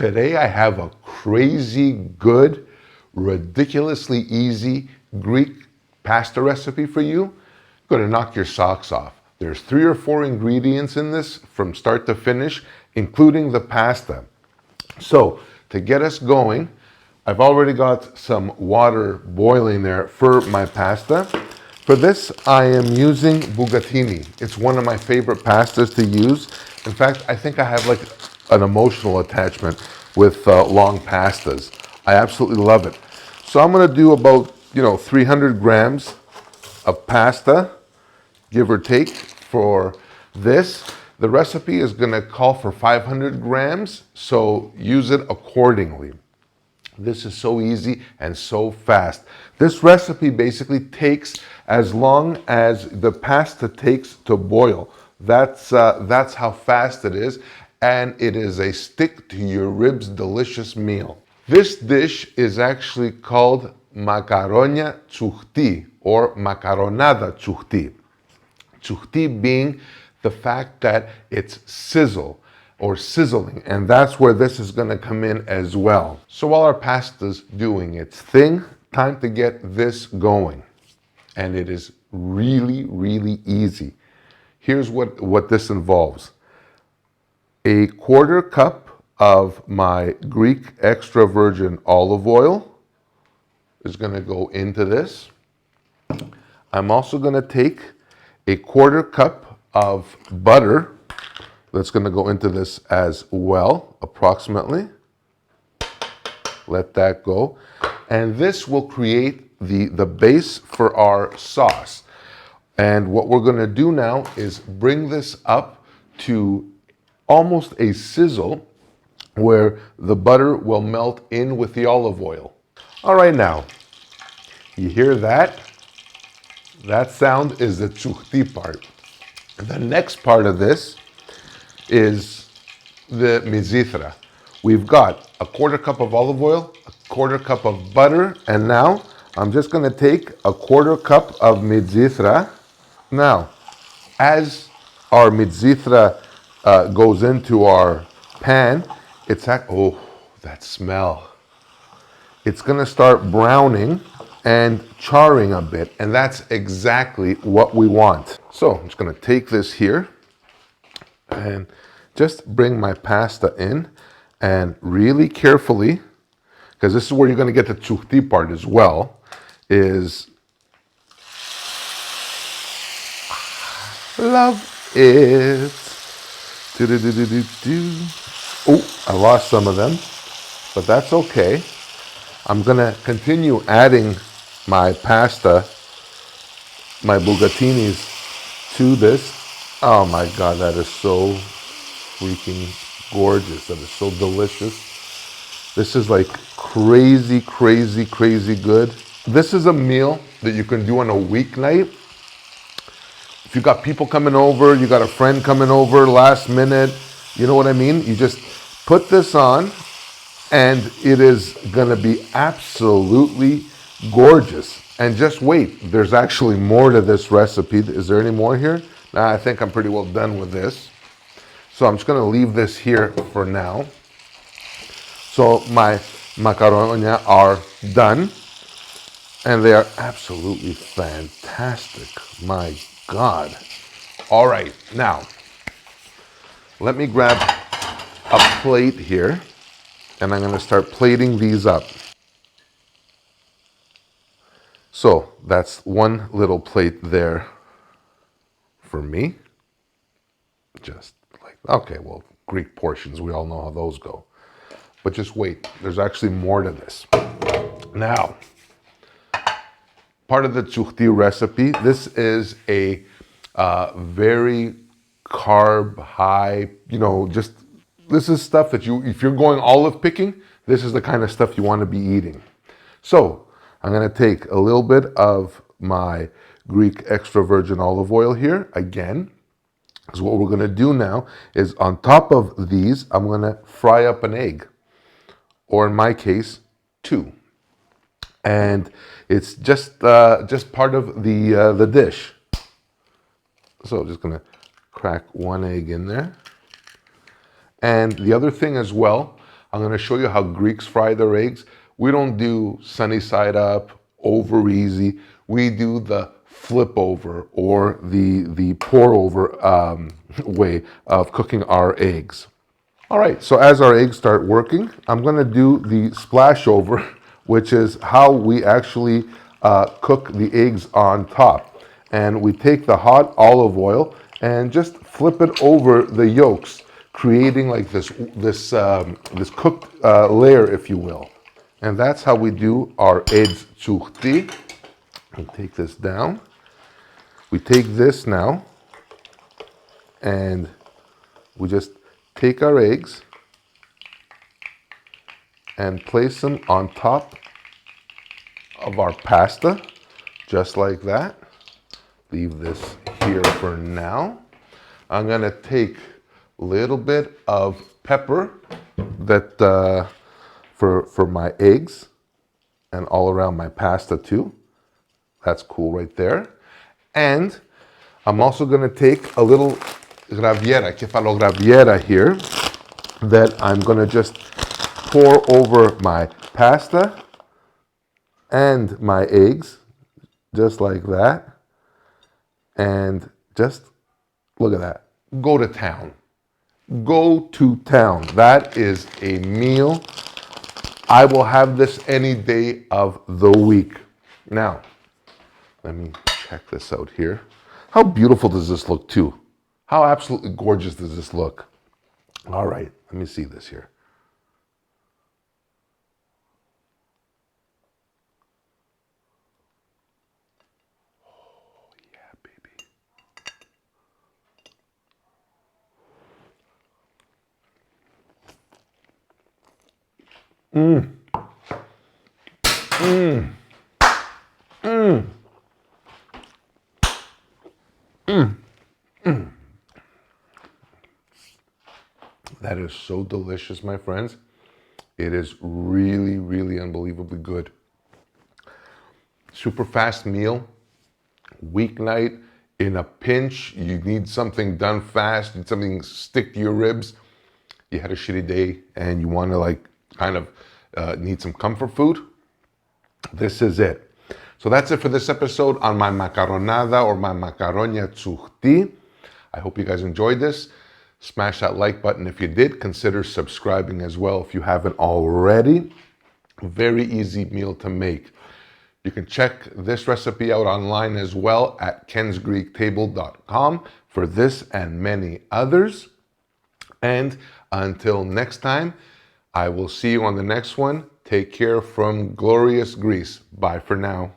Today I have a crazy good, ridiculously easy Greek pasta recipe for you. Going to knock your socks off. There's 3 or 4 ingredients in this from start to finish, including the pasta. So to get us going, I've already got some water boiling there for my pasta. For this, I am using bucatini. It's one of my favorite pastas to use. In fact, I think I have like an emotional attachment with long pastas. I absolutely love it. So I'm gonna do about 300 grams of pasta, give or take, for this. The recipe is gonna call for 500 grams, so use it accordingly. This is so easy and so fast. This recipe basically takes as long as the pasta takes to boil. That's how fast it is, and it is a stick to your ribs delicious meal. This dish is actually called Makaronia Tsouxti or Makaronada Tsouxti. Tsouxti being the fact that it's sizzle or sizzling, and that's where this is going to come in as well. So while our pasta's doing its thing, time to get this going. And it is really, really easy. Here's what this involves. A quarter cup of my Greek extra virgin olive oil is going to go into this. I'm also going to take a quarter cup of butter. That's going to go into this as well, approximately. Let that go. And this will create the base for our sauce. And what we're going to do now is bring this up to almost a sizzle where the butter will melt in with the olive oil. All right, now, you hear that? That sound is the tsouxti part. The next part of this is the mizithra. We've got a quarter cup of olive oil, a quarter cup of butter, and now I'm just going to take a quarter cup of mizithra. Now, as our mizithra goes into our pan, oh, that smell. It's going to start browning and charring a bit, and that's exactly what we want. So I'm just going to take this here and just bring my pasta in, and really carefully, because this is where you're going to get the tsouxti part as well, is love it. Oh, I lost some of them, but that's okay. I'm going to continue adding my pasta, my bucatinis to this. Oh my God, that is so freaking gorgeous. That is so delicious. This is like crazy, crazy, crazy good. This is a meal that you can do on a weeknight. If you got people coming over, you got a friend coming over last minute, you know what I mean? You just put this on and it is gonna be absolutely gorgeous. And just wait, there's actually more to this recipe. Is there any more here? Nah, I think I'm pretty well done with this. So I'm just going to leave this here for now. So my macaronia are done, and they are absolutely fantastic. My God. All right, now, let me grab a plate here, and I'm going to start plating these up. So that's one little plate there for me. Just like, okay, well, Greek portions, we all know how those go. But just wait, there's actually more to this. Now, part of the tsouxti recipe, this is a very carb high, this is stuff that if you're going olive picking, this is the kind of stuff you want to be eating. So I'm going to take a little bit of my Greek extra virgin olive oil here again. Because what we're going to do now is on top of these, I'm going to fry up an egg, or in my case, 2. And it's just part of the dish. So I'm just going to crack one egg in there. And the other thing as well, I'm going to show you how Greeks fry their eggs. We don't do sunny side up, over easy. We do the flip over or the pour over way of cooking our eggs. All right, so as our eggs start working, I'm going to do the splash over, which is how we actually cook the eggs on top. And we take the hot olive oil and just flip it over the yolks, creating like this cooked layer, if you will. And that's how we do our eggs tsouxti. We'll take this down. We take this now, and we just take our eggs and place them on top of our pasta, just like that. Leave this here for now. I'm gonna take a little bit of pepper that for my eggs and all around my pasta too. That's cool right there. And I'm also gonna take a little graviera, kefalograviera here, that I'm gonna just pour over my pasta and my eggs, just like that. And just look at that. Go to town. Go to town. That is a meal. I will have this any day of the week. Now, let me check this out here. How beautiful does this look too? How absolutely gorgeous does this look? All right, let me see this here. Oh, yeah, baby. That is so delicious, my friends. It is really, really unbelievably good. Super fast meal, weeknight, in a pinch, you need something done fast, you need something stick to your ribs. You had a shitty day and you want to like kind of need some comfort food. This is it. So that's it for this episode on my macaronada or my macaronia tsouxti. I hope you guys enjoyed this. Smash that like button if you did. Consider subscribing as well if you haven't already. Very easy meal to make. You can check this recipe out online as well at kensgreektable.com for this and many others. And until next time, I will see you on the next one. Take care from glorious Greece. Bye for now.